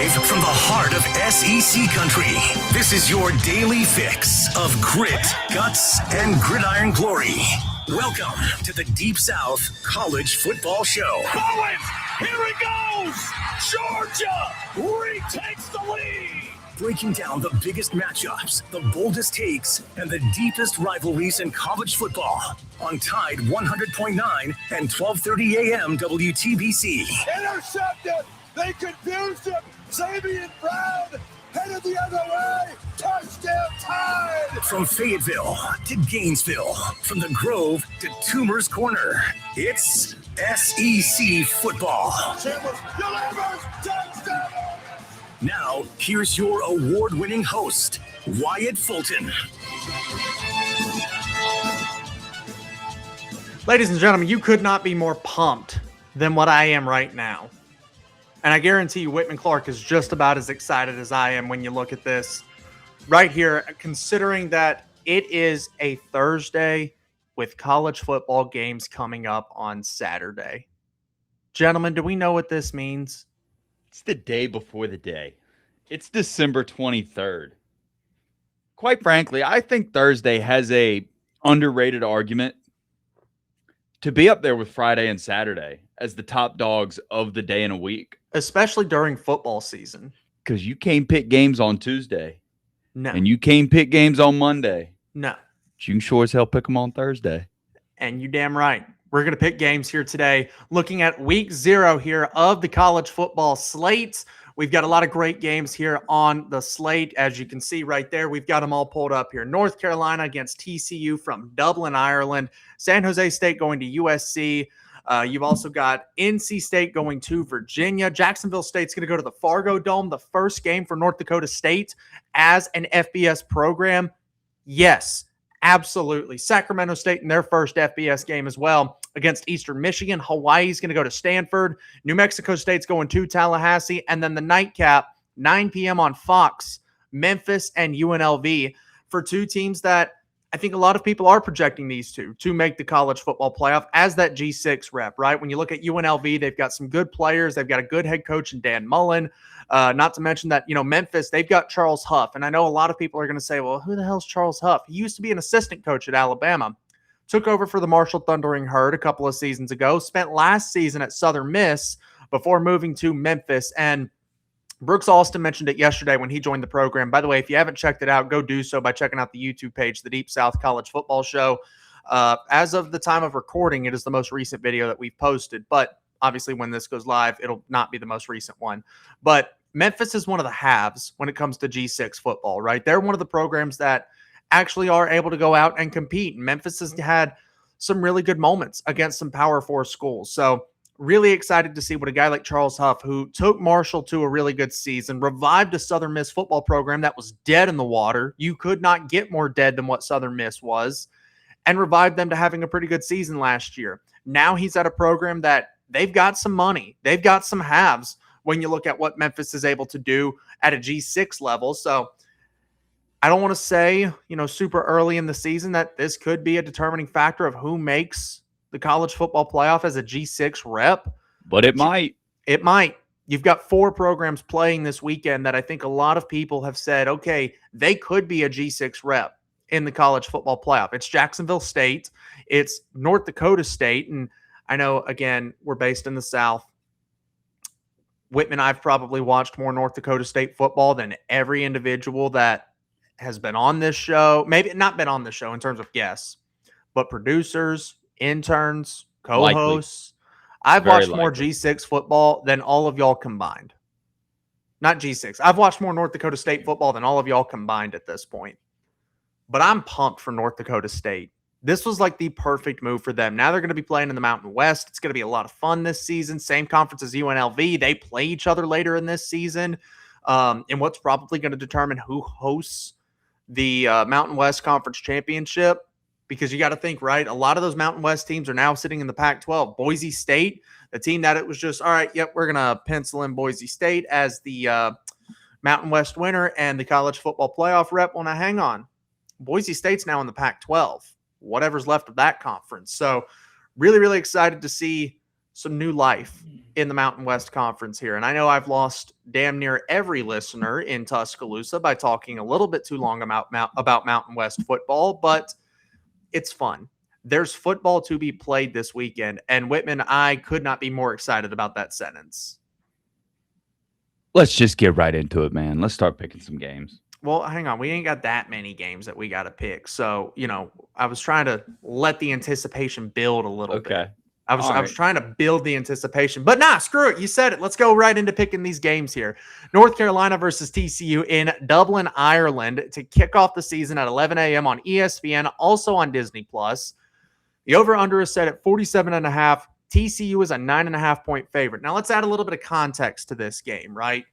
Live from the heart of SEC country, this is your daily fix of grit, guts, and gridiron glory. Welcome to the Deep South College Football Show. Owens, here he goes! Georgia retakes the lead! Breaking down the biggest matchups, the boldest takes, and the deepest rivalries in college football on Tide 100.9 and 1230 AM WTBC. Intercepted! They confused him! Xavier Brown headed the other way! Touchdown Tide! From Fayetteville to Gainesville, from the Grove to Toomer's Corner, it's SEC football. Chambers delivers! Touchdown! Now, here's your award-winning host, Wyatt Fulton. Ladies and gentlemen, you could not be more pumped than what I am right now. And I guarantee you Whitman Clark is just about as excited as I am when you look at this right here, considering that it is a Thursday with college football games coming up on Saturday. Gentlemen, do we know what this means? It's the day before the day. It's December 23rd. Quite frankly, I think Thursday has a underrated argument to be up there with Friday and Saturday as the top dogs of the day in a week. Especially during football season. Because you can't pick games on Tuesday. No. And you can't pick games on Monday. No. But you can sure as hell pick them on Thursday. And you damn right. We're going to pick games here today, looking at week 0 here of the college football slate. We've got a lot of great games here on the slate. As you can see right there, we've got them all pulled up here. North Carolina against TCU from Dublin, Ireland. San Jose State going to USC. You've also got NC State going to Virginia. Jacksonville State's going to go to the Fargo Dome, the first game for North Dakota State as an FBS program. Yes, absolutely. Sacramento State in their first FBS game as well against Eastern Michigan. Hawaii's going to go to Stanford. New Mexico State's going to Tallahassee. And then the nightcap, 9 p.m. on Fox, Memphis and UNLV for two teams that I think a lot of people are projecting these two to make the college football playoff as that G6 rep, right? When you look at UNLV, they've got some good players. They've got a good head coach in Dan Mullen. Not to mention that, Memphis, they've got Charles Huff. And I know a lot of people are going to say, well, who the hell's Charles Huff? He used to be an assistant coach at Alabama. Took over for the Marshall Thundering Herd a couple of seasons ago. Spent last season at Southern Miss before moving to Memphis. And Brooks Austin mentioned it yesterday when he joined the program. By the way, if you haven't checked it out, go do so by checking out the YouTube page, the Deep South College Football Show. As of the time of recording, it is the most recent video that we've posted. But obviously, when this goes live, it'll not be the most recent one. But Memphis is one of the haves when it comes to G6 football, right? They're one of the programs that actually are able to go out and compete. Memphis has had some really good moments against some Power 4 schools. So really excited to see what a guy like Charles Huff, who took Marshall to a really good season, revived a Southern Miss football program that was dead in the water. You could not get more dead than what Southern Miss was, and revived them to having a pretty good season last year. Now he's at a program that they've got some money. They've got some halves when you look at what Memphis is able to do at a G6 level. So I don't want to say, super early in the season that this could be a determining factor of who makes the college football playoff as a G6 rep. But it might. It might. You've got 4 programs playing this weekend that I think a lot of people have said, okay, they could be a G6 rep in the college football playoff. It's Jacksonville State. It's North Dakota State. And I know, again, we're based in the South. Whitman, I've probably watched more North Dakota State football than every individual that has been on this show. Maybe not been on this show in terms of guests, but producers, interns, co-hosts. I've watched more G6 football than all of y'all combined. Not G6. I've watched more North Dakota State football than all of y'all combined at this point. But I'm pumped for North Dakota State. This was like the perfect move for them. Now they're going to be playing in the Mountain West. It's going to be a lot of fun this season. Same conference as UNLV. They play each other later in this season. And what's probably going to determine who hosts the Mountain West Conference Championship. Because you got to think, right? A lot of those Mountain West teams are now sitting in the Pac-12. Boise State, the team that it was just, all right, yep, we're going to pencil in Boise State as the Mountain West winner and the college football playoff rep. Well, now hang on. Boise State's now in the Pac-12, whatever's left of that conference. So really, really excited to see some new life in the Mountain West Conference here. And I know I've lost damn near every listener in Tuscaloosa by talking a little bit too long about Mountain West football, but it's fun. There's football to be played this weekend. And Whitman, I could not be more excited about that sentence. Let's just get right into it, man. Let's start picking some games. Well, hang on. We ain't got that many games that we got to pick. So, I was trying to let the anticipation build a little bit. I was trying to build the anticipation, but nah, screw it. You said it. Let's go right into picking these games here. North Carolina versus TCU in Dublin, Ireland to kick off the season at 11 a.m. on ESPN, also on Disney+. The over-under is set at 47.5. TCU is a 9.5-point favorite. Now, let's add a little bit of context to this game, right?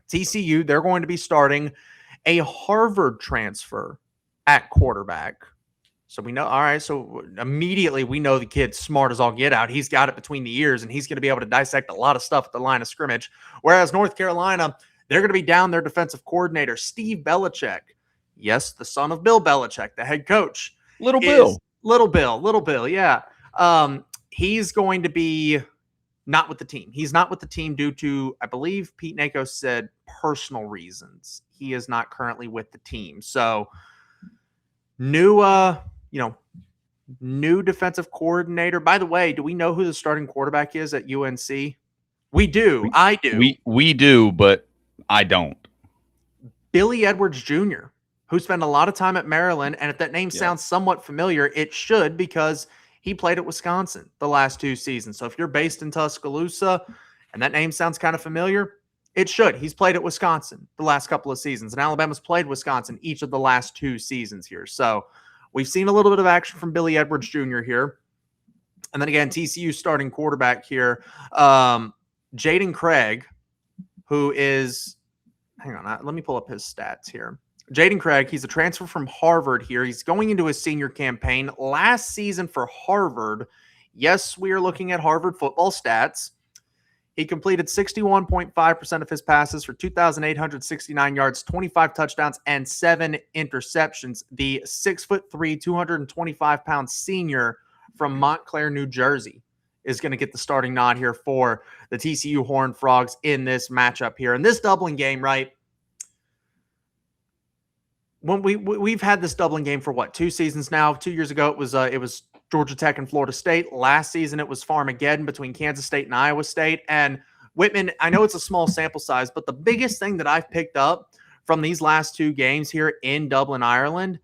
TCU, they're going to be starting a Harvard transfer at quarterback. So we know, all right, so immediately we know the kid's smart as all get out. He's got it between the ears, and he's going to be able to dissect a lot of stuff at the line of scrimmage. Whereas North Carolina, they're going to be down their defensive coordinator, Steve Belichick. Yes, the son of Bill Belichick, the head coach. Little Bill, yeah. He's going to be not with the team. He's not with the team due to, I believe Pete Nako said, personal reasons. He is not currently with the team. So new defensive coordinator. By the way, do we know who the starting quarterback is at UNC? We do. I do. We do, but I don't. Billy Edwards Jr., who spent a lot of time at Maryland, and if that name sounds somewhat familiar, it should, because he played at Wisconsin the last 2 seasons. So if you're based in Tuscaloosa and that name sounds kind of familiar, it should. He's played at Wisconsin the last couple of seasons, and Alabama's played Wisconsin each of the last 2 seasons here. So we've seen a little bit of action from Billy Edwards Jr. here. And then again, TCU starting quarterback here, Jaden Craig, who is, hang on, let me pull up his stats here. Jaden Craig, he's a transfer from Harvard here. He's going into his senior campaign. Last season for Harvard, yes, we are looking at Harvard football stats. He completed 61.5% of his passes for 2,869 yards, 25 touchdowns, and 7 interceptions. The 6'3", 225-pound senior from Montclair, New Jersey, is going to get the starting nod here for the TCU Horned Frogs in this matchup here. And this Dublin game, right? When we've had this Dublin game for what, 2 seasons now? 2 years ago, it was Georgia Tech and Florida State. Last season, it was Farmageddon between Kansas State and Iowa State. And Whitman, I know it's a small sample size, but the biggest thing that I've picked up from these last 2 games here in Dublin, Ireland,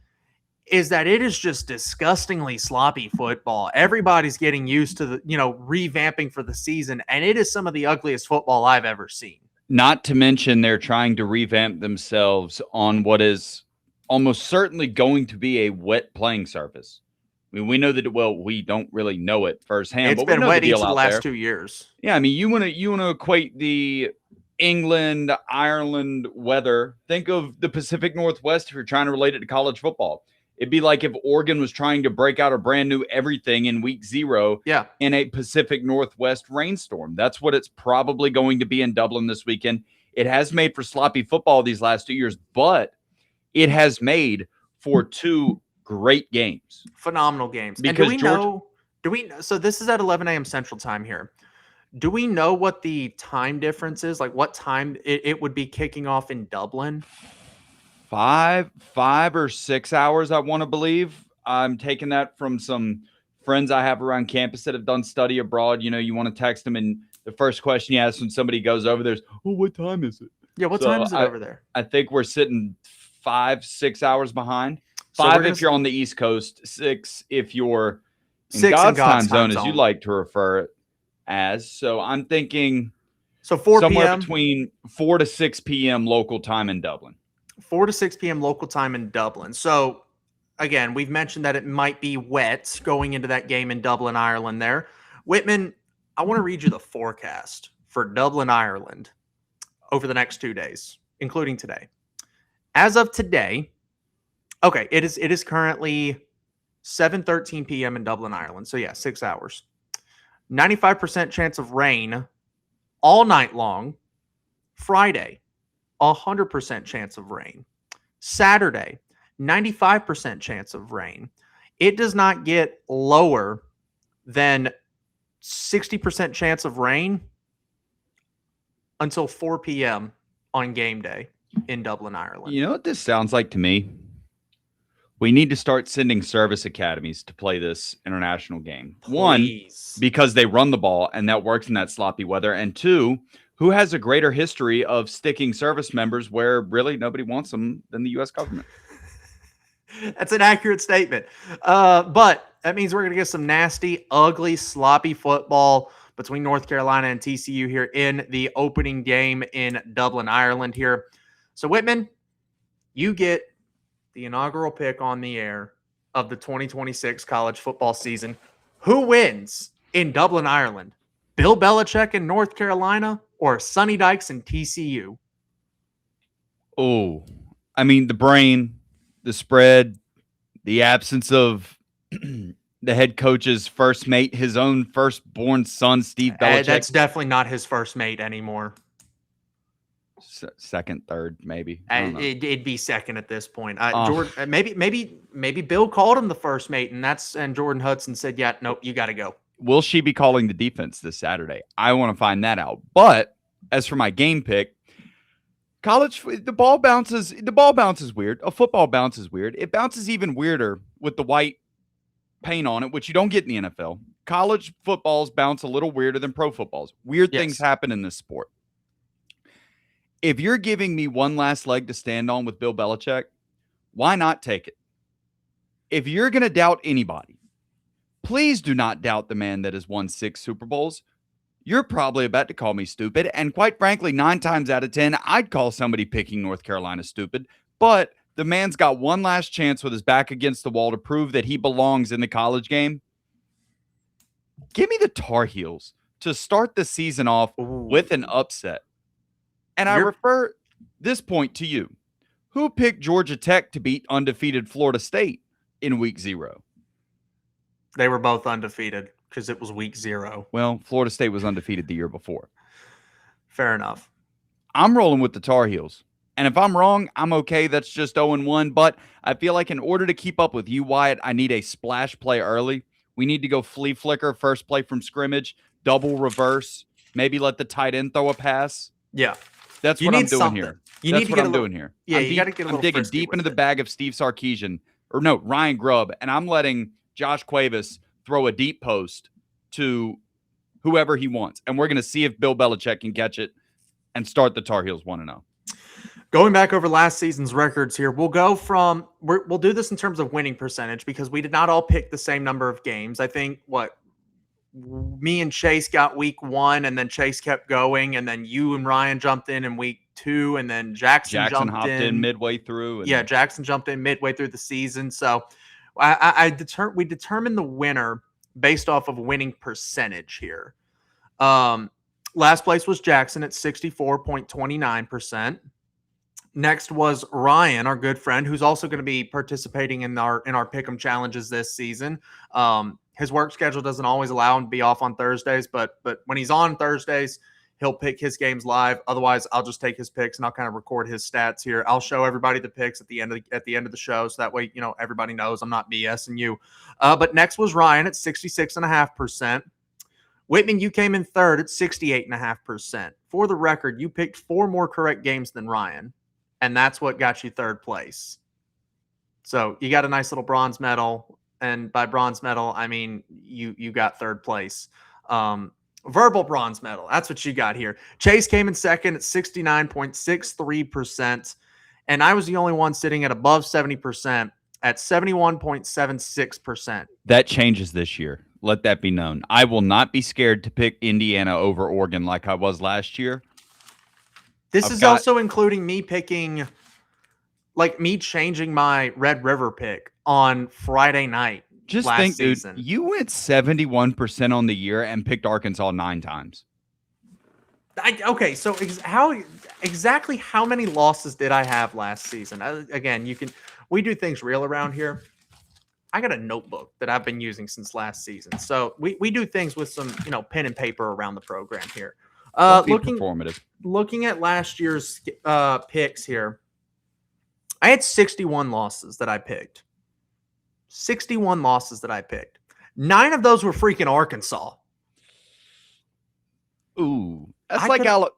is that it is just disgustingly sloppy football. Everybody's getting used to the, revamping for the season, and it is some of the ugliest football I've ever seen. Not to mention they're trying to revamp themselves on what is almost certainly going to be a wet playing surface. I mean, we know that, well, we don't really know it firsthand. It's been wet each of the last 2 years. Yeah, I mean, you want to equate the England, Ireland weather. Think of the Pacific Northwest if you're trying to relate it to college football. It'd be like if Oregon was trying to break out a brand new everything in week 0 in a Pacific Northwest rainstorm. That's what it's probably going to be in Dublin this weekend. It has made for sloppy football these last 2 years, but it has made for 2 great games. Phenomenal games. Because and so this is at 11 a.m. Central Time here. Do we know what the time difference is? Like what time it would be kicking off in Dublin? 5 or 6 hours, I want to believe. I'm taking that from some friends I have around campus that have done study abroad. You want to text them, and the first question you ask when somebody goes over there is, "Oh, what time is it?" Yeah, what time is it over there? I think we're sitting 5-6 hours behind. 5 if you're on the East Coast, 6 if you're in God's time zone, as you like to refer it as. So I'm thinking 4 somewhere p.m. between 4 to 6 p.m. local time in Dublin. 4 to 6 p.m. local time in Dublin. So, again, we've mentioned that it might be wet going into that game in Dublin, Ireland there. Whitman, I want to read you the forecast for Dublin, Ireland over the next 2 days, including today. As of today, okay, it is currently 7:13 p.m. in Dublin, Ireland. So, 6 hours. 95% chance of rain all night long. Friday, 100% chance of rain. Saturday, 95% chance of rain. It does not get lower than 60% chance of rain until 4 p.m. on game day in Dublin, Ireland. You know what this sounds like to me? We need to start sending service academies to play this international game. One, Please. because they run the ball and that works in that sloppy weather. And two, who has a greater history of sticking service members where really nobody wants them than the U.S. government? That's an accurate statement. But that means we're going to get some nasty, ugly, sloppy football between North Carolina and TCU here in the opening game in Dublin, Ireland here. So, Whitman, you get the inaugural pick on the air of the 2026 college football season. Who wins in Dublin, Ireland? Bill Belichick in North Carolina or Sonny Dykes in TCU? Oh, I mean, the brain, the spread, the absence of the head coach's first mate, his own firstborn son, Steve Belichick. That's definitely not his first mate anymore. Second, third, maybe. I don't know. It'd be second at this point. Jordan, maybe Bill called him the first mate, and Jordan Hudson said, "Yeah, nope, you got to go." Will she be calling the defense this Saturday? I want to find that out. But as for my game pick, college, the ball bounces weird. A football bounce is weird. It bounces even weirder with the white paint on it, which you don't get in the NFL. College footballs bounce a little weirder than pro footballs. Weird things happen in this sport. If you're giving me one last leg to stand on with Bill Belichick, why not take it? If you're going to doubt anybody, please do not doubt the man that has won 6 Super Bowls. You're probably about to call me stupid. And quite frankly, 9 times out of 10, I'd call somebody picking North Carolina stupid. But the man's got one last chance with his back against the wall to prove that he belongs in the college game. Give me the Tar Heels to start the season off with an upset. And I refer this point to you. Who picked Georgia Tech to beat undefeated Florida State in week 0? They were both undefeated because it was week 0. Well, Florida State was undefeated the year before. Fair enough. I'm rolling with the Tar Heels. And if I'm wrong, I'm okay. That's just 0-1. But I feel like in order to keep up with you, Wyatt, I need a splash play early. We need to go flea flicker, first play from scrimmage, double reverse, maybe let the tight end throw a pass. Yeah. That's what I'm doing here. That's what I'm doing here. Yeah, you got to get a little I'm digging deep into the bag of Steve Sarkisian, or no, Ryan Grubb, and I'm letting Josh Cuevas throw a deep post to whoever he wants. And we're going to see if Bill Belichick can catch it and start the Tar Heels 1-0. Going back over last season's records here, we'll do this in terms of winning percentage because we did not all pick the same number of games. I think me and Chase got week 1, and then Chase kept going, and then you and Ryan jumped in week 2, and then Jackson hopped in midway through. Jackson jumped in midway through the season. So we determined the winner based off of winning percentage here. Last place was Jackson at 64.29%. Next was Ryan, our good friend, who's also going to be participating in our Pick'em challenges this season. His work schedule doesn't always allow him to be off on Thursdays, but when he's on Thursdays, he'll pick his games live. Otherwise, I'll just take his picks and I'll kind of record his stats here. I'll show everybody the picks at the end of the show, so that way everybody knows I'm not BSing you. But next was Ryan at 66.5%. Whitman, you came in third at 68.5%. For the record, you picked 4 more correct games than Ryan, and that's what got you third place. So you got a nice little bronze medal. And by bronze medal, I mean you got third place. Verbal bronze medal. That's what you got here. Chase came in second at 69.63%. And I was the only one sitting at above 70% at 71.76%. That changes this year. Let that be known. I will not be scared to pick Indiana over Oregon like I was last year. This is also including me picking, me changing my Red River pick on Friday night. Just think, dude, you went 71% on the year and picked Arkansas 9 times. Okay, so exactly how many losses did I have last season? Again, we do things real around here. I got a notebook that I've been using since last season. So we do things with some, pen and paper around the program here. Looking at last year's picks here, I had 61 losses that I picked. 61 losses that I picked. 9 of those were freaking Arkansas. Ooh, that's I like could've-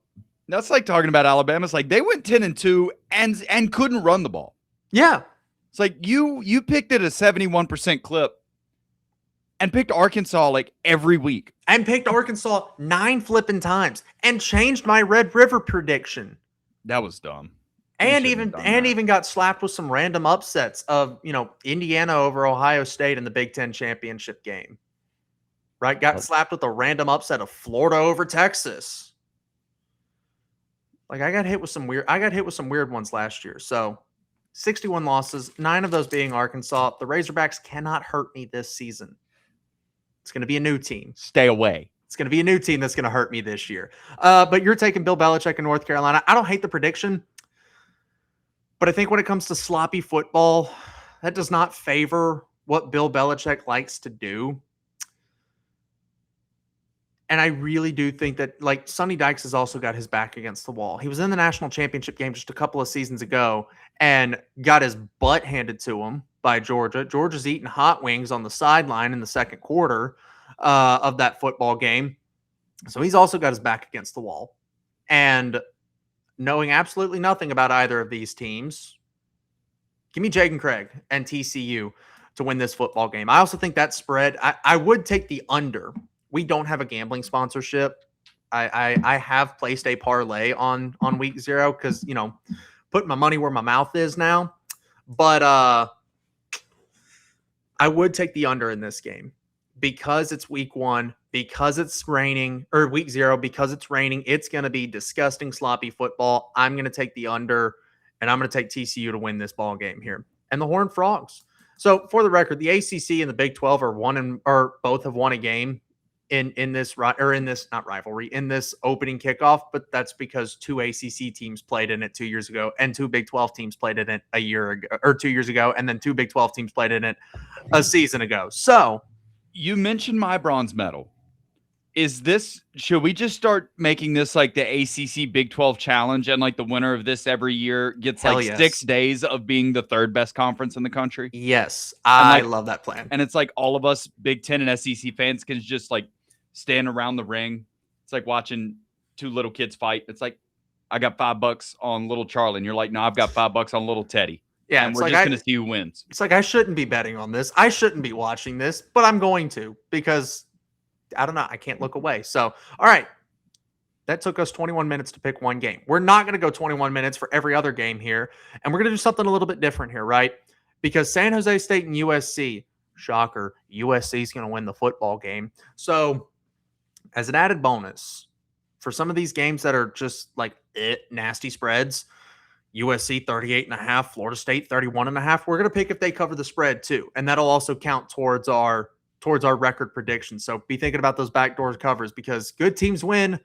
that's like talking about Alabama. It's like they went 10-2 and couldn't run the ball. Yeah. It's like you picked it a 71% clip and picked Arkansas like every week. And picked Arkansas 9 flipping times and changed my Red River prediction. That was dumb. And even got slapped with some random upsets of, Indiana over Ohio State in the Big Ten championship game. Right? Got slapped with a random upset of Florida over Texas. Like I got hit with some weird ones last year. So 61 losses, 9 of those being Arkansas. The Razorbacks cannot hurt me this season. It's going to be a new team. Stay away. It's going to be a new team that's going to hurt me this year. But you're taking Bill Belichick in North Carolina. I don't hate the prediction, but I think when it comes to sloppy football, that does not favor what Bill Belichick likes to do. And I really do think that, like, Sonny Dykes has also got his back against the wall. He was in the national championship game just a couple of seasons ago and got his butt handed to him by Georgia. Georgia's eating hot wings on the sideline in the second quarter of that football game. So he's also got his back against the wall. And knowing absolutely nothing about either of these teams, give me Jaden Craig and TCU to win this football game. I also think that spread, I would take the under. We don't have a gambling sponsorship. I have placed a parlay on week 0 because, putting my money where my mouth is now. But I would take the under in this game because it's week 1, because it's raining, or week 0, because it's raining. It's going to be disgusting, sloppy football. I'm going to take the under, and I'm going to take TCU to win this ball game here. And the Horned Frogs. So for the record, the ACC and the Big 12 are both have won a game in this opening kickoff, but that's because 2 ACC teams played in it 2 years ago and 2 Big 12 teams played in it a year ago or 2 years ago, and then 2 Big 12 teams played in it a season ago. So you mentioned my bronze medal. Should we just start making this like the ACC Big 12 challenge, and like the winner of this every year gets 6 days of being the 3rd best conference in the country? Yes, I love that plan. And it's like all of us Big 10 and SEC fans can just like stand around the ring. It's like watching 2 little kids fight. It's like, I got $5 on little Charlie, and you're like, no, I've got $5 on little Teddy. Yeah, and we're just going to see who wins. It's like, I shouldn't be betting on this. I shouldn't be watching this, but I'm going to, because I don't know. I can't look away. So, all right. That took us 21 minutes to pick one game. We're not going to go 21 minutes for every other game here. And we're going to do something a little bit different here, right? Because San Jose State and USC, shocker, USC is going to win the football game. So, as an added bonus, for some of these games that are just like nasty spreads, USC 38.5, Florida State 31.5, we're going to pick if they cover the spread too. And that'll also count towards our record prediction. So be thinking about those backdoor covers, because good teams win,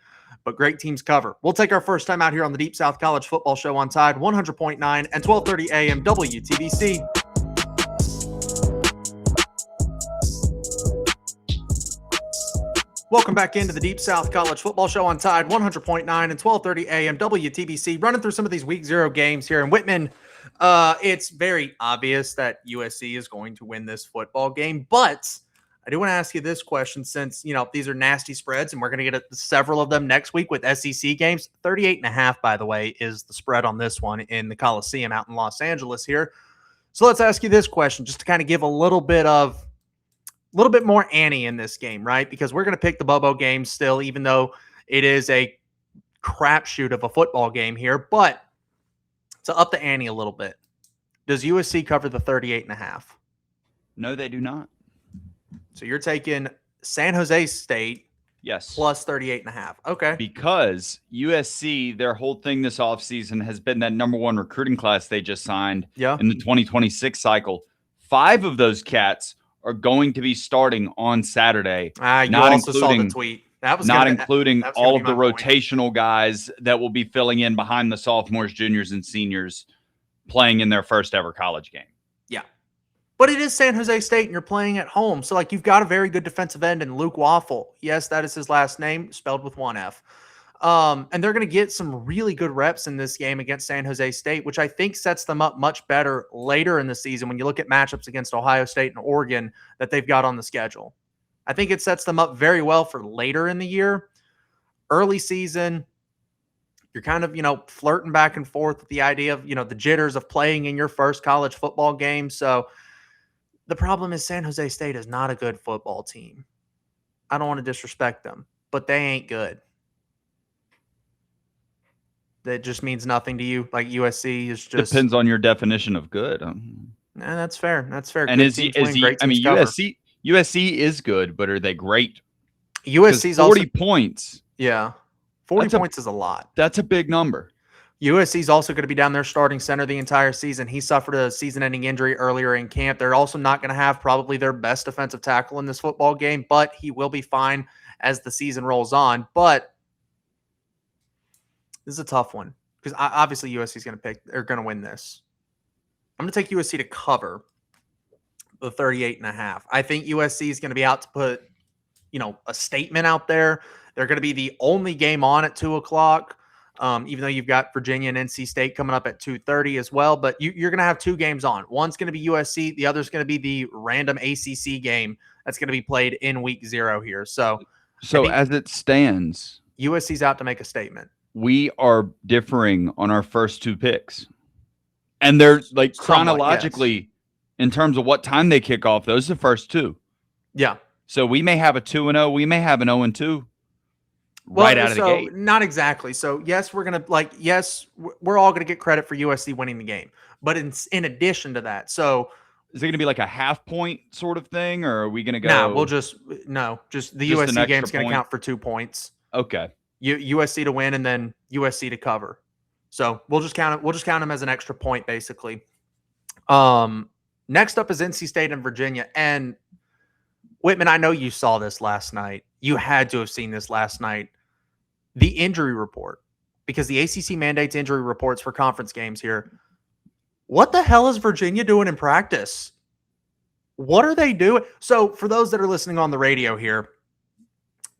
but great teams cover. We'll take our first time out here on the Deep South College Football Show on Tide 100.9 and 1230 AM WTBC. Welcome back into the Deep South College Football Show on Tide 100.9 and 1230 AM WTBC. Running through some of these week 0 games here in Whitman. It's very obvious that USC is going to win this football game, but I do want to ask you this question, since, these are nasty spreads and we're going to get several of them next week with SEC games. 38.5, by the way, is the spread on this one in the Coliseum out in Los Angeles here. So let's ask you this question, just to kind of give a little bit more ante in this game, right? Because we're going to pick the Bobo game still, even though it is a crapshoot of a football game here, but to up the ante a little bit, does USC cover the 38.5? No, they do not. So you're taking San Jose State, yes, plus 38.5. Okay. Because USC, their whole thing this offseason has been that number 1 recruiting class they just signed in the 2026 cycle. 5 of those cats are going to be starting on Saturday. You also saw the tweet. That was not including all of the point. rotational guys that will be filling in behind the sophomores, juniors, and seniors playing in their first ever college game. Yeah. But it is San Jose State, and you're playing at home. So, you've got a very good defensive end in Luke Waffle. Yes, that is his last name, spelled with 1 F. And they're going to get some really good reps in this game against San Jose State, which I think sets them up much better later in the season when you look at matchups against Ohio State and Oregon that they've got on the schedule. I think it sets them up very well for later in the year. early season, you're kind of, flirting back and forth with the idea of, the jitters of playing in your first college football game. So the problem is San Jose State is not a good football team. I don't want to disrespect them, but they ain't good. That just means nothing to you. Like USC is just depends on your definition of good. That's fair. That's fair. And Good is teams he? win, great teams cover. USC is good, but are they great? USC's 40 also points. Yeah. 40 points is a lot. That's a big number. USC's also going to be down there starting center the entire season. He suffered a season-ending injury earlier in camp. They're also not going to have probably their best defensive tackle in this football game, but he will be fine as the season rolls on. But this is a tough one because obviously USC is going to win this. I'm going to take USC to cover the 38.5. I think USC is going to be out to put, a statement out there. They're going to be the only game on at 2:00. Even though you've got Virginia and NC State coming up at 2:30 as well, but you're going to have two games on. One's going to be USC. The other's going to be the random ACC game that's going to be played in week 0 here. So as it stands, USC's out to make a statement. We are differing on our first two picks. And they're like chronologically, yes. In terms of what time they kick off, those are the first two. Yeah. So we may have a 2-0. We may have an 0-2. Right out of the gate. Not exactly. So, yes, we're all going to get credit for USC winning the game. But in addition to that, so is it going to be like a half point sort of thing, or are we going to go? just the USC game's going to count for 2 points. Okay. USC to win and then USC to cover. So we'll just count it. We'll just count them as an extra point, basically. Next up is NC State and Virginia. And Whitman, I know you saw this last night. You had to have seen this last night. The injury report, because the ACC mandates injury reports for conference games here. What the hell is Virginia doing in practice? What are they doing? So for those that are listening on the radio here,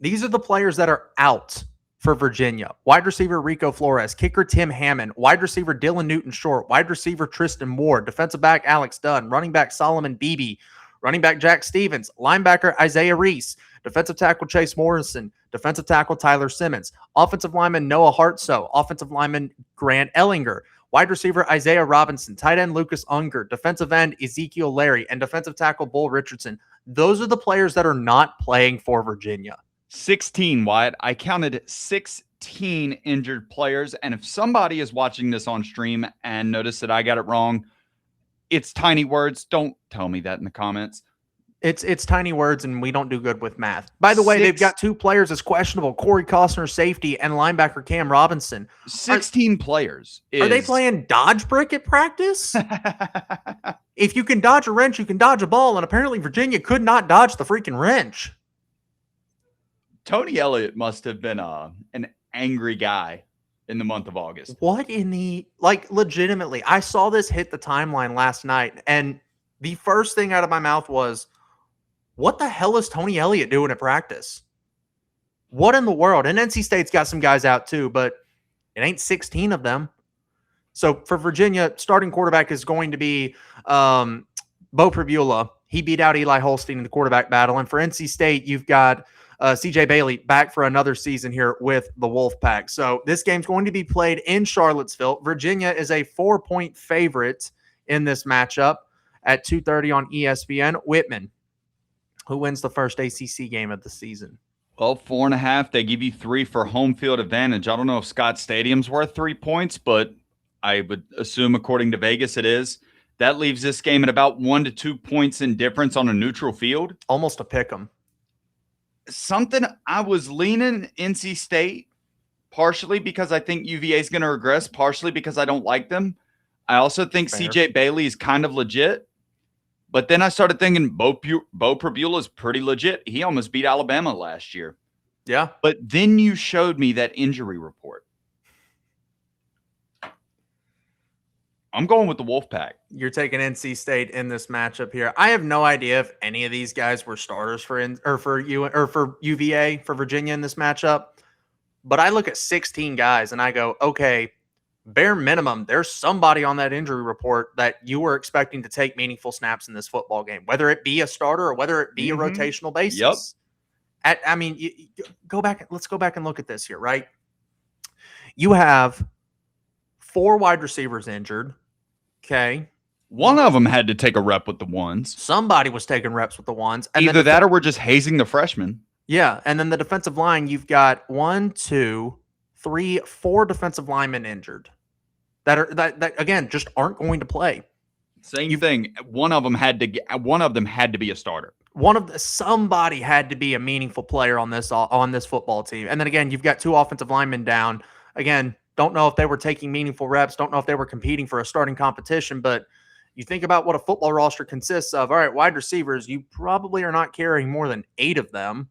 these are the players that are out for Virginia. Wide receiver Rico Flores, kicker Tim Hammond, wide receiver Dylan Newton-Short, wide receiver Tristan Moore, defensive back Alex Dunn, running back Solomon Beebe, running back Jack Stevens, linebacker Isaiah Reese, defensive tackle Chase Morrison, defensive tackle Tyler Simmons, offensive lineman Noah Hartsoe, offensive lineman Grant Ellinger, wide receiver Isaiah Robinson, tight end Lucas Unger, defensive end Ezekiel Larry, and defensive tackle Bull Richardson. Those are the players that are not playing for Virginia. 16, Wyatt. I counted 16 injured players, and if somebody is watching this on stream and noticed that I got it wrong, it's tiny words. Don't tell me that in the comments. It's tiny words, and we don't do good with math. By the way, they've got 2 players as questionable: Corey Costner, safety, and linebacker Cam Robinson. 16 players. Are they playing dodge brick at practice? If you can dodge a wrench, you can dodge a ball, and apparently Virginia could not dodge the freaking wrench. Tony Elliott must have been an angry guy in the month of August. What in the, legitimately, I saw this hit the timeline last night, and the first thing out of my mouth was, what the hell is Tony Elliott doing at practice? What in the world? And NC State's got some guys out too, but it ain't 16 of them. So for Virginia, starting quarterback is going to be Bo Pribula. He beat out Eli Holstein in the quarterback battle. And for NC State, you've got CJ Bailey back for another season here with the Wolfpack. So this game's going to be played in Charlottesville. Virginia is a 4-point favorite in this matchup at 2:30 on ESPN. Whitman, who wins the first ACC game of the season? Well, 4.5. They give you 3 for home field advantage. I don't know if Scott Stadium's worth 3 points, but I would assume, according to Vegas, it is. That leaves this game at about 1 to 2 points in difference on a neutral field. Almost a pick 'em. Something I was leaning NC State, partially because I think UVA is going to regress, partially because I don't like them. I also think Fair. CJ Bailey is kind of legit. But then I started thinking Bo Pribula is pretty legit. He almost beat Alabama last year. Yeah. But then you showed me that injury report. I'm going with the Wolfpack. You're taking NC State in this matchup here. I have no idea if any of these guys were starters for UVA, for Virginia in this matchup. But I look at 16 guys and I go, okay, bare minimum, there's somebody on that injury report that you were expecting to take meaningful snaps in this football game, whether it be a starter or whether it be a rotational basis. Yep. Go back. Let's go back and look at this here, right? You have 4 wide receivers injured. Okay. One of them had to take a rep with the ones. Somebody was taking reps with the ones. And Either that or we're just hazing the freshmen. Yeah. And then the defensive line, you've got 1, 2, 3, 4 defensive linemen injured that again just aren't going to play. Same thing. One of them had to be a starter. Somebody had to be a meaningful player on this football team. And then again, you've got 2 offensive linemen down. Again, don't know if they were taking meaningful reps. Don't know if they were competing for a starting competition. But you think about what a football roster consists of. All right, wide receivers, you probably are not carrying more than 8 of them.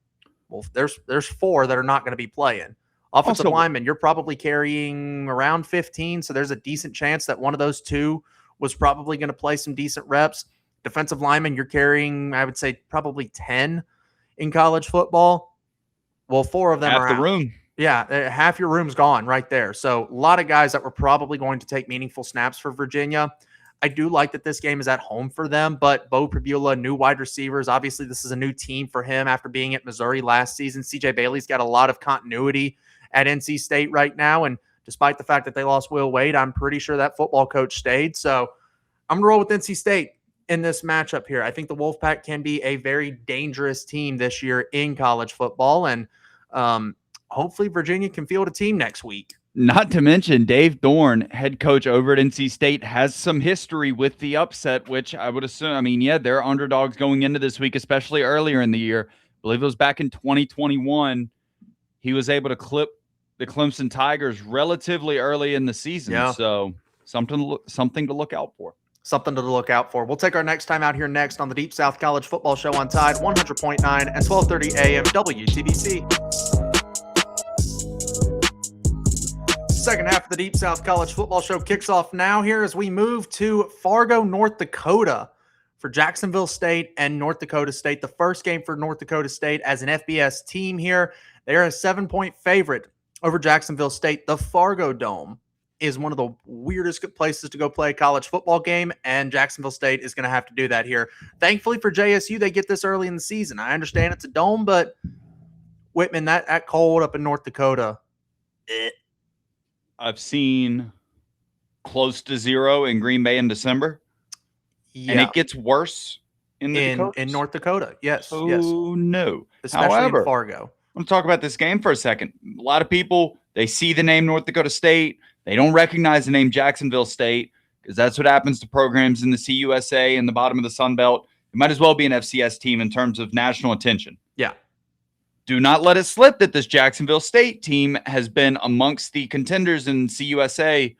Well, there's 4 that are not going to be playing. Offensive linemen, you're probably carrying around 15. So there's a decent chance that one of those 2 was probably going to play some decent reps. Defensive linemen, you're carrying, I would say, probably 10 in college football. Well, 4 of them half are the out. room. Yeah, half your room's gone right there. So a lot of guys that were probably going to take meaningful snaps for Virginia. I do like that this game is at home for them, but Bo Pribula, new wide receivers. Obviously, this is a new team for him after being at Missouri last season. CJ Bailey's got a lot of continuity at NC State right now, and despite the fact that they lost Will Wade, I'm pretty sure that football coach stayed. So I'm going to roll with NC State in this matchup here. I think the Wolfpack can be a very dangerous team this year in college football, and hopefully Virginia can field a team next week. Not to mention Dave Dorn, head coach over at NC State, has some history with the upset, which I would assume, they're underdogs going into this week, especially earlier in the year. I believe it was back in 2021. He was able to clip the Clemson Tigers relatively early in the season. Yeah. So something to look out for. Something to look out for. We'll take our next time out here next on the Deep South College Football Show on Tide 100.9 and 1230 AM WTBC. Second half of the Deep South College Football Show kicks off now here as we move to Fargo, North Dakota for Jacksonville State and North Dakota State. The first game for North Dakota State as an FBS team here. They're a 7-point favorite over Jacksonville State. The Fargo Dome is one of the weirdest places to go play a college football game, and Jacksonville State is going to have to do that here. Thankfully for JSU, they get this early in the season. I understand it's a dome, but Whitman, that cold up in North Dakota, I've seen close to 0 in Green Bay in December. Yeah. And it gets worse in North Dakota. Yes. Oh, yes. no. Especially in Fargo. I want to talk about this game for a second. A lot of people, they see the name North Dakota State. They don't recognize the name Jacksonville State because that's what happens to programs in the CUSA and the bottom of the Sun Belt. It might as well be an FCS team in terms of national attention. Yeah. Do not let it slip that this Jacksonville State team has been amongst the contenders in CUSA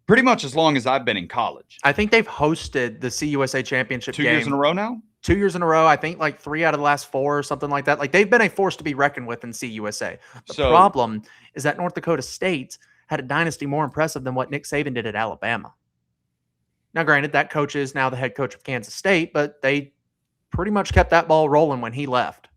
pretty much as long as I've been in college. I think they've hosted the CUSA championship 2 game. years in a row now? 2 years in a row. I think like 3 out of the last 4 or something like that. Like they've been a force to be reckoned with in CUSA. The problem is that North Dakota State had a dynasty more impressive than what Nick Saban did at Alabama. Now, granted, that coach is now the head coach of Kansas State, but they pretty much kept that ball rolling when he left.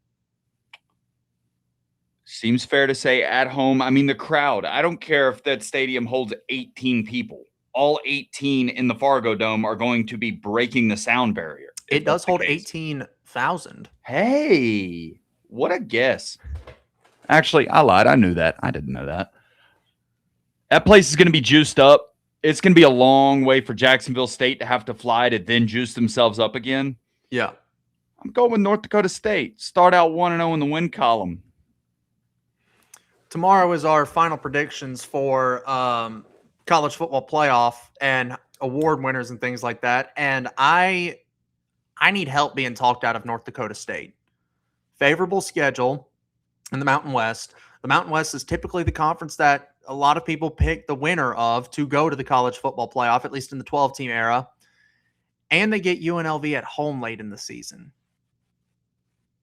Seems fair to say at home. The crowd, I don't care if that stadium holds 18 people. All 18 in the Fargo Dome are going to be breaking the sound barrier. It does hold 18,000. Hey, what a guess. Actually, I lied. I knew that. I didn't know that. That place is going to be juiced up. It's going to be a long way for Jacksonville State to have to fly to then juice themselves up again. Yeah. I'm going with North Dakota State. Start out 1-0 in the win column. Tomorrow is our final predictions for college football playoff and award winners and things like that. And I need help being talked out of North Dakota State. Favorable schedule in the Mountain West. The Mountain West is typically the conference that a lot of people pick the winner of to go to the college football playoff, at least in the 12-team era. And they get UNLV at home late in the season.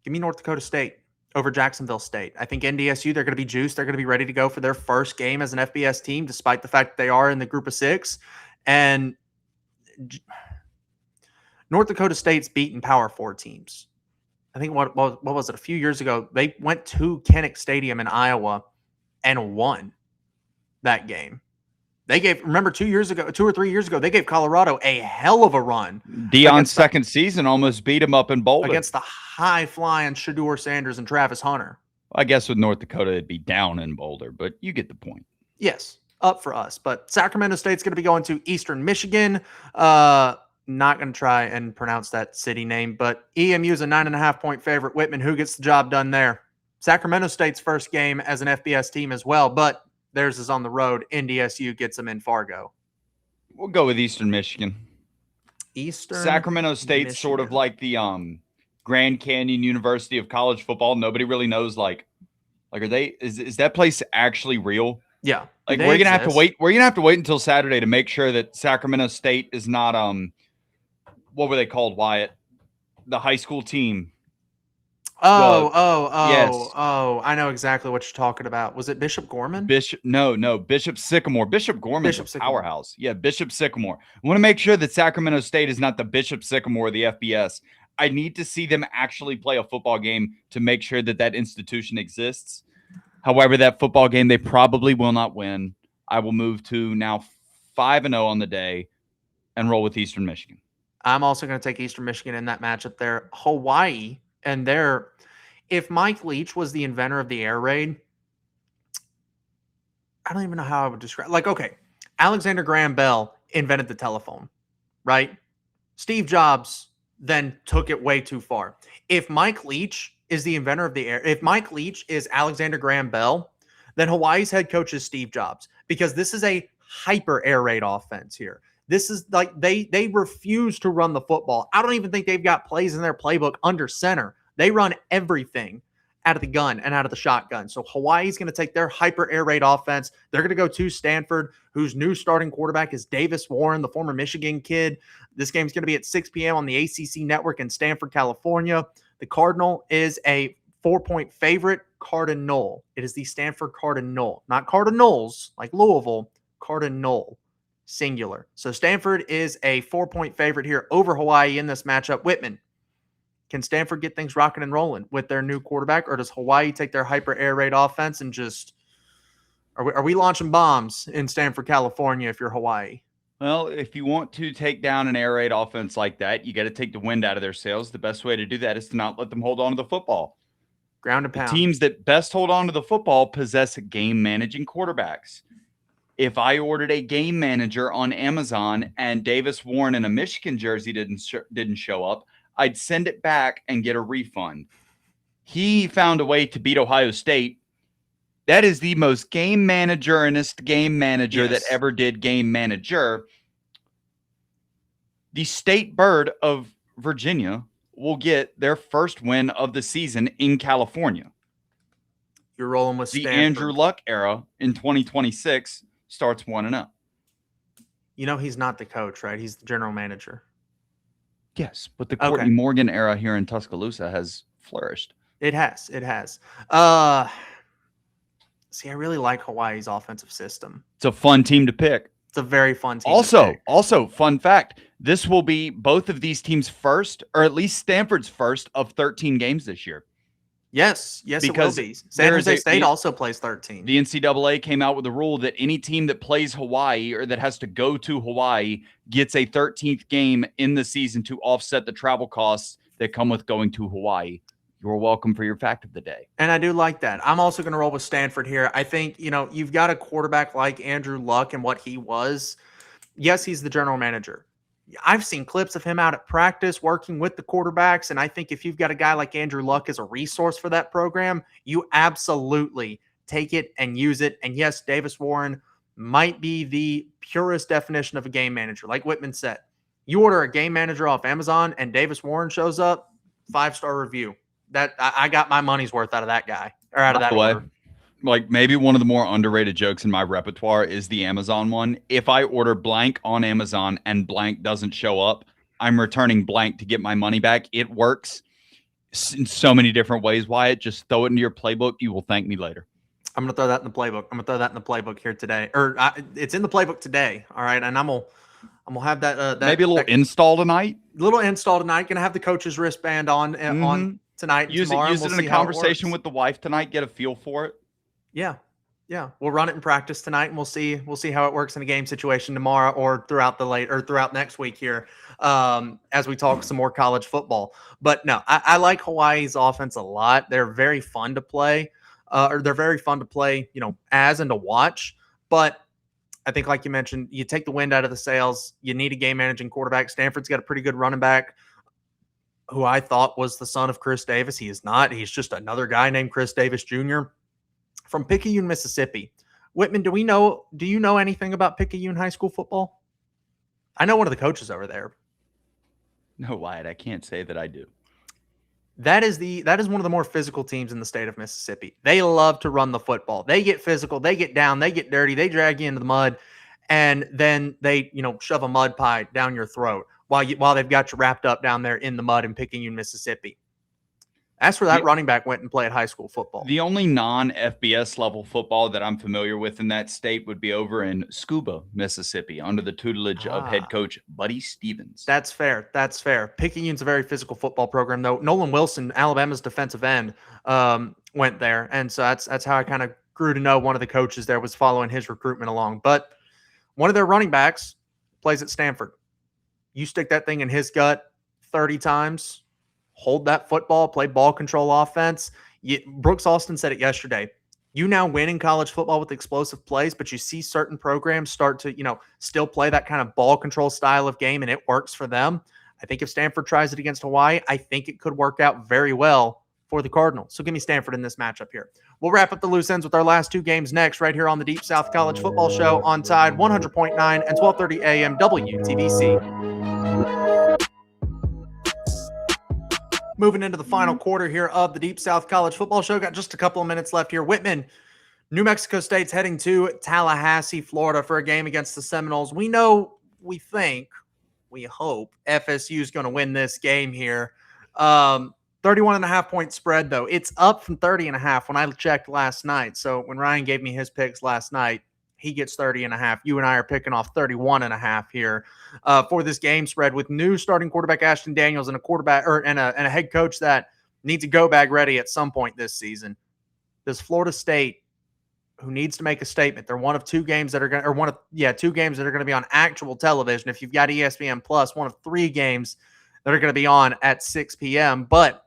Give me North Dakota State over Jacksonville State. I think NDSU, they're going to be juiced. They're going to be ready to go for their first game as an FBS team, despite the fact that they are in the group of 6. And North Dakota State's beaten Power 4 teams. I think, what was it, a few years ago, they went to Kinnick Stadium in Iowa and won that game. Remember 2 or 3 years ago, they gave Colorado a hell of a run. Deion's second season almost beat him up in Boulder. Against the high-flying Shedeur Sanders and Travis Hunter. I guess with North Dakota, it'd be down in Boulder, but you get the point. Yes, up for us. But Sacramento State's going to be going to Eastern Michigan. Not going to try and pronounce that city name, but EMU's a 9.5-point favorite. Whitman, who gets the job done there? Sacramento State's first game as an FBS team as well, but theirs is on the road. NDSU gets them in Fargo. We'll go with Eastern Michigan. Sacramento State's sort of like the Grand Canyon University of college football. Nobody really knows are they is that place actually real? Yeah. Like we're gonna have to wait. We're gonna have to wait until Saturday to make sure that Sacramento State is not what were they called, Wyatt? The high school team. Yes. I know exactly what you're talking about. Was it Bishop Gorman? No, Bishop Sycamore. Bishop Gorman's a powerhouse. Yeah, Bishop Sycamore. I want to make sure that Sacramento State is not the Bishop Sycamore of the FBS. I need to see them actually play a football game to make sure that that institution exists. However, that football game, they probably will not win. I will move to now 5-0 on the day and roll with Eastern Michigan. I'm also going to take Eastern Michigan in that matchup there. Hawaii, and if Mike Leach was the inventor of the air raid, I don't even know how I would describe. Okay, Alexander Graham Bell invented the telephone, right? Steve Jobs then took it way too far. If Mike Leach is the inventor of the air, if Mike Leach is Alexander Graham Bell, then Hawaii's head coach is Steve Jobs, because this is a hyper air raid offense here. This is they refuse to run the football. I don't even think they've got plays in their playbook under center. They run everything out of the gun and out of the shotgun. So Hawaii's going to take their hyper air raid offense. They're going to go to Stanford, whose new starting quarterback is Davis Warren, the former Michigan kid. This game's going to be at 6 p.m. on the ACC network in Stanford, California. The Cardinal is a 4-point favorite. Cardinal. It is the Stanford Cardinal, not Cardinals like Louisville. Cardinal, singular. So Stanford is a 4-point favorite here over Hawaii in this matchup. Whitman, can Stanford get things rocking and rolling with their new quarterback, or does Hawaii take their hyper air raid offense and just are we launching bombs in Stanford, California if you're Hawaii? Well, if you want to take down an air raid offense like that, you got to take the wind out of their sails. The best way to do that is to not let them hold on to the football. Ground and pound. The teams that best hold on to the football possess game managing quarterbacks. If I ordered a game manager on Amazon and Davis Warren in a Michigan jersey didn't show up, I'd send it back and get a refund. He found a way to beat Ohio State. That is the most game managerist game manager that ever did game manager. The State Bird of Virginia will get their first win of the season in California. You're rolling with Stanford. The Andrew Luck era in 2026 starts 1-0. You know he's not the coach, right? He's the general manager. Yes, but the Courtney Morgan era here in Tuscaloosa has flourished. It has. See, I really like Hawaii's offensive system. It's a fun team to pick. It's a very fun team. Also, fun fact, this will be both of these teams' first, or at least Stanford's first of 13 games this year. Yes, because it will be. San Jose State also plays 13. The NCAA came out with a rule that any team that plays Hawaii or that has to go to Hawaii gets a 13th game in the season to offset the travel costs that come with going to Hawaii. You're welcome for your fact of the day. And I do like that. I'm also going to roll with Stanford here. I think, you've got a quarterback like Andrew Luck and what he was. Yes, he's the general manager. I've seen clips of him out at practice working with the quarterbacks, and I think if you've got a guy like Andrew Luck as a resource for that program, you absolutely take it and use it. And yes, Davis Warren might be the purest definition of a game manager. Like Whitman said, you order a game manager off Amazon and Davis Warren shows up, 5-star review. That I got my money's worth out of that guy, or out of that order. Like maybe one of the more underrated jokes in my repertoire is the Amazon one. If I order blank on Amazon and blank doesn't show up, I'm returning blank to get my money back. It works in so many different ways. Wyatt, just throw it into your playbook. You will thank me later. I'm going to throw that in the playbook. I'm going to throw that in the playbook here today. It's in the playbook today. All right. And I'm going to have that. Maybe a little install tonight. Little install tonight. Going to have the coach's wristband on tonight. Use tomorrow, it in a conversation with the wife tonight. Get a feel for it. Yeah. Yeah, we'll run it in practice tonight, and we'll see how it works in a game situation tomorrow or throughout next week here, as we talk some more college football. But no, I like Hawaii's offense a lot. They're very fun to play, they're very fun to play, as and to watch. But I think, like you mentioned, you take the wind out of the sails. You need a game managing quarterback. Stanford's got a pretty good running back, who I thought was the son of Chris Davis. He is not. He's just another guy named Chris Davis Jr. from Picayune, Mississippi. Whitman, do you know anything about Picayune high school football? I know one of the coaches over there. No, Wyatt, I can't say that I do. That is one of the more physical teams in the state of Mississippi. They love to run the football. They get physical, they get down, they get dirty, they drag you into the mud, and then they, shove a mud pie down your throat while they've got you wrapped up down there in the mud in Picayune, Mississippi. That's where that running back went and played high school football. The only non-FBS level football that I'm familiar with in that state would be over in Scuba, Mississippi, under the tutelage of head coach Buddy Stevens. That's fair. That's fair. Picayune's a very physical football program, though. Nolan Wilson, Alabama's defensive end, went there, and so that's how I kind of grew to know one of the coaches there, was following his recruitment along. But one of their running backs plays at Stanford. You stick that thing in his gut 30 times. Hold that football, play ball control offense. Brooks Austin said it yesterday. You now win in college football with explosive plays, but you see certain programs start to, still play that kind of ball control style of game, and it works for them. I think if Stanford tries it against Hawaii, I think it could work out very well for the Cardinals. So give me Stanford in this matchup here. We'll wrap up the loose ends with our last two games next, right here on the Deep South College Football Show on Tide 100.9 and 1230 AM WTBC. Moving into the final quarter here of the Deep South College Football Show. Got just a couple of minutes left here. Whitman, New Mexico State's heading to Tallahassee, Florida for a game against the Seminoles. We know, we hope FSU is going to win this game here. 31.5 point spread, though. It's up from 30.5 when I checked last night. So when Ryan gave me his picks last night, he gets 30.5. You and I are picking off 31.5 here for this game spread, with new starting quarterback Ashton Daniels and a head coach that needs to go bag ready at some point this season. Does Florida State, who needs to make a statement, they're one of two games that are going to, two games that are going to be on actual television. If you've got ESPN Plus, one of three games that are going to be on at 6 p.m. But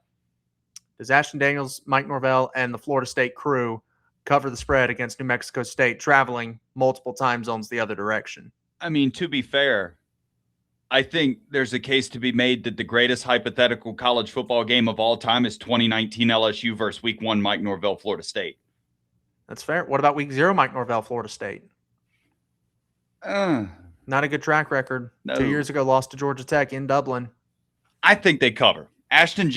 does Ashton Daniels, Mike Norvell, and the Florida State crew cover the spread against New Mexico State, traveling multiple time zones the other direction? I mean, to be fair, I think there's a case to be made that the greatest hypothetical college football game of all time is 2019 LSU versus Week 1 Mike Norvell, Florida State. That's fair. What about Week 0 Mike Norvell, Florida State? Not a good track record. No. 2 years ago, lost to Georgia Tech in Dublin. I think they cover. Ashton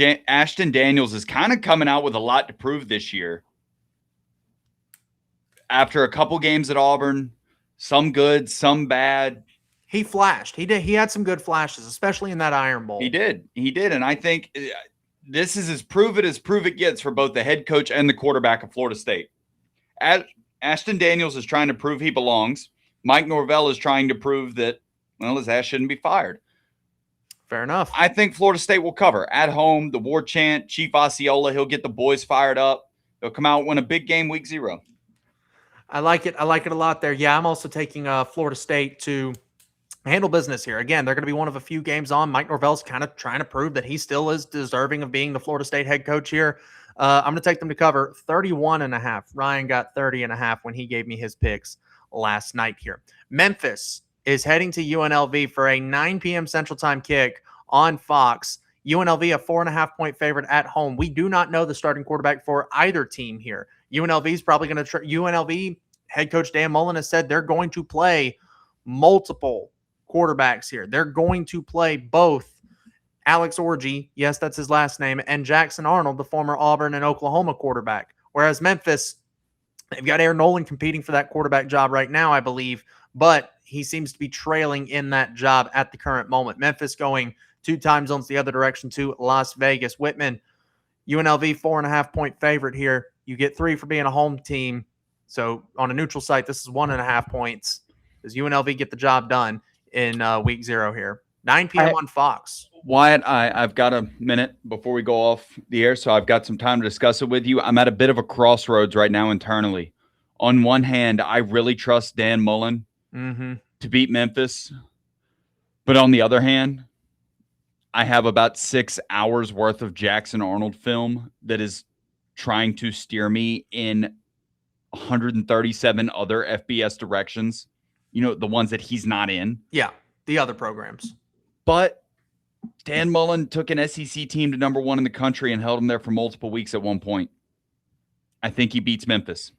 Daniels is kind of coming out with a lot to prove this year. After a couple games at Auburn, some good, some bad. He flashed. He did. He had some good flashes, especially in that Iron Bowl. He did. And I think this is as prove it gets for both the head coach and the quarterback of Florida State. Ashton Daniels is trying to prove he belongs. Mike Norvell is trying to prove that, his ass shouldn't be fired. Fair enough. I think Florida State will cover. At home, the war chant, Chief Osceola, he'll get the boys fired up. They'll come out and win a big game Week 0. I like it. I like it a lot there. Yeah, I'm also taking Florida State to handle business here. Again, they're going to be one of a few games on. Mike Norvell's kind of trying to prove that he still is deserving of being the Florida State head coach here. I'm going to take them to cover 31.5. Ryan got 30.5 when he gave me his picks last night here. Memphis is heading to UNLV for a 9 p.m. Central Time kick on Fox. UNLV, a 4.5 point favorite at home. We do not know the starting quarterback for either team here. UNLV is probably going to UNLV head coach Dan Mullen has said they're going to play multiple quarterbacks here. They're going to play both Alex Orji, yes, that's his last name, and Jackson Arnold, the former Auburn and Oklahoma quarterback. Whereas Memphis, they've got Aaron Nolan competing for that quarterback job right now, I believe, but he seems to be trailing in that job at the current moment. Memphis going 2 time zones the other direction to Las Vegas. Whitman, UNLV 4.5 point favorite here. You get 3 for being a home team. So on a neutral site, this is 1.5 points. Does UNLV get the job done in Week 0 here? 9 p.m. on Fox. Wyatt, I've got a minute before we go off the air, so I've got some time to discuss it with you. I'm at a bit of a crossroads right now internally On one hand, I really trust Dan Mullen Mm-hmm. to beat Memphis. But on the other hand, I have about 6 hours worth of Jackson Arnold film that is trying to steer me in 137 other FBS directions, the ones that he's not in. Yeah, the other programs. But Dan Mullen took an SEC team to number 1 in the country and held them there for multiple weeks at one point. I think he beats Memphis.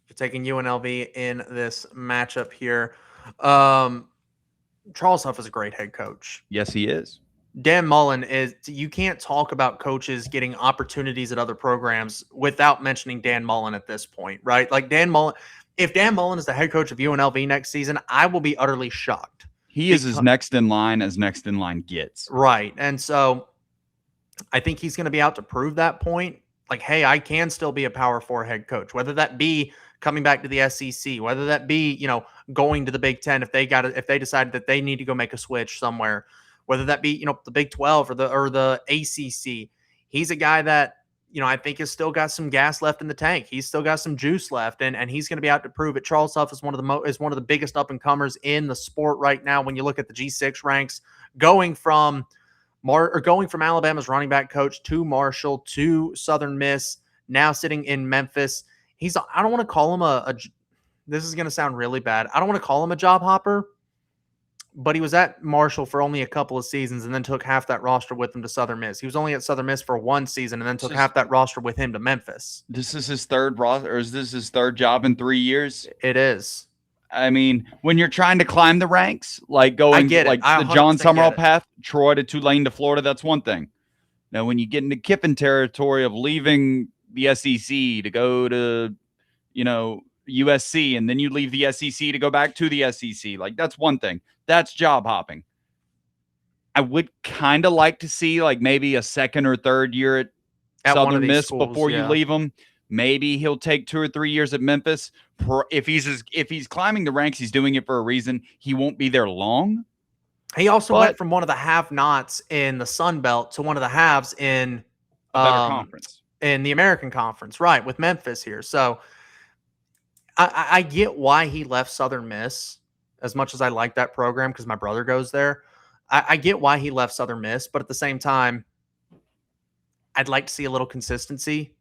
You're taking UNLV in this matchup here. Charles Huff is a great head coach. Yes, he is. Dan Mullen is, you can't talk about coaches getting opportunities at other programs without mentioning Dan Mullen at this point, right? Like Dan Mullen, if Dan Mullen is the head coach of UNLV next season, I will be utterly shocked. He is as next in line as next in line gets. Right. And so I think he's going to be out to prove that point. Like, hey, I can still be a Power 4 head coach, whether that be coming back to the SEC, whether that be, going to the Big Ten if they decided that they need to go make a switch somewhere, whether that be, the Big 12 or the ACC. He's a guy that, I think has still got some gas left in the tank. He's still got some juice left, and he's going to be out to prove it. Charles Huff is one of the biggest up and comers in the sport right now. When you look at the G6 ranks, going from Alabama's running back coach to Marshall to Southern Miss, now sitting in Memphis. I don't want to call him this is going to sound really bad. I don't want to call him a job hopper, but he was at Marshall for only a couple of seasons and then took half that roster with him to Southern Miss. He was only at Southern Miss for one season and then took half that roster with him to Memphis. This is his third roster, or is this his third job in 3 years? It is. I mean, when you're trying to climb the ranks, like going like the John Summerall path, Troy to Tulane to Florida, that's one thing. Now, when you get into Kiffin territory of leaving the SEC to go to, USC, and then you leave the SEC to go back to the SEC, like that's one thing. That's job hopping. I would kind of like to see like maybe a second or third year at Southern Miss schools, before you leave him. Maybe he'll take 2 or 3 years at Memphis. If he's climbing the ranks, he's doing it for a reason. He won't be there long. He also went from one of the have-nots in the Sun Belt to one of the haves in a better conference, in the American Conference, right? With Memphis here, so I get why he left Southern Miss. As much as I like that program because my brother goes there, I get why he left Southern Miss, but at the same time, I'd like to see a little consistency.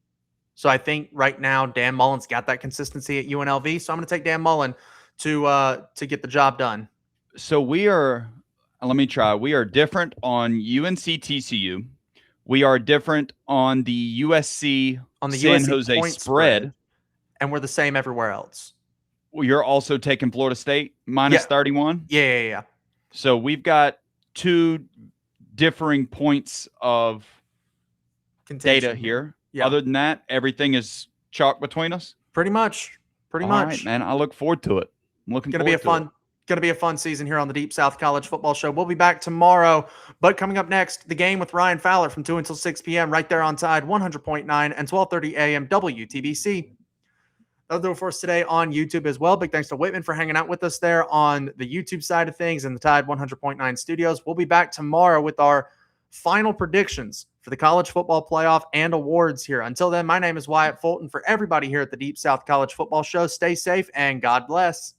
So I think right now Dan Mullen's got that consistency at UNLV. So I'm going to take Dan Mullen to get the job done. So we are different on UNC TCU. We are different on the USC San Jose spread. And we're the same everywhere else. Well, you're also taking Florida State minus 31? Yeah. So we've got 2 differing points of data here. Yeah. Other than that, everything is chalk between us? Pretty much. All right, man. I look forward to it. I'm looking forward to it. Going to be a fun season here on the Deep South College Football Show. We'll be back tomorrow. But coming up next, the game with Ryan Fowler from 2 until 6 p.m. right there on Tide 100.9 and 12:30 a.m. WTBC. That'll do it for us today on YouTube as well. Big thanks to Whitman for hanging out with us there on the YouTube side of things in the Tide 100.9 studios. We'll be back tomorrow with our final predictions for the college football playoff and awards here. Until then, my name is Wyatt Fulton. For everybody here at the Deep South College Football Show, stay safe and God bless.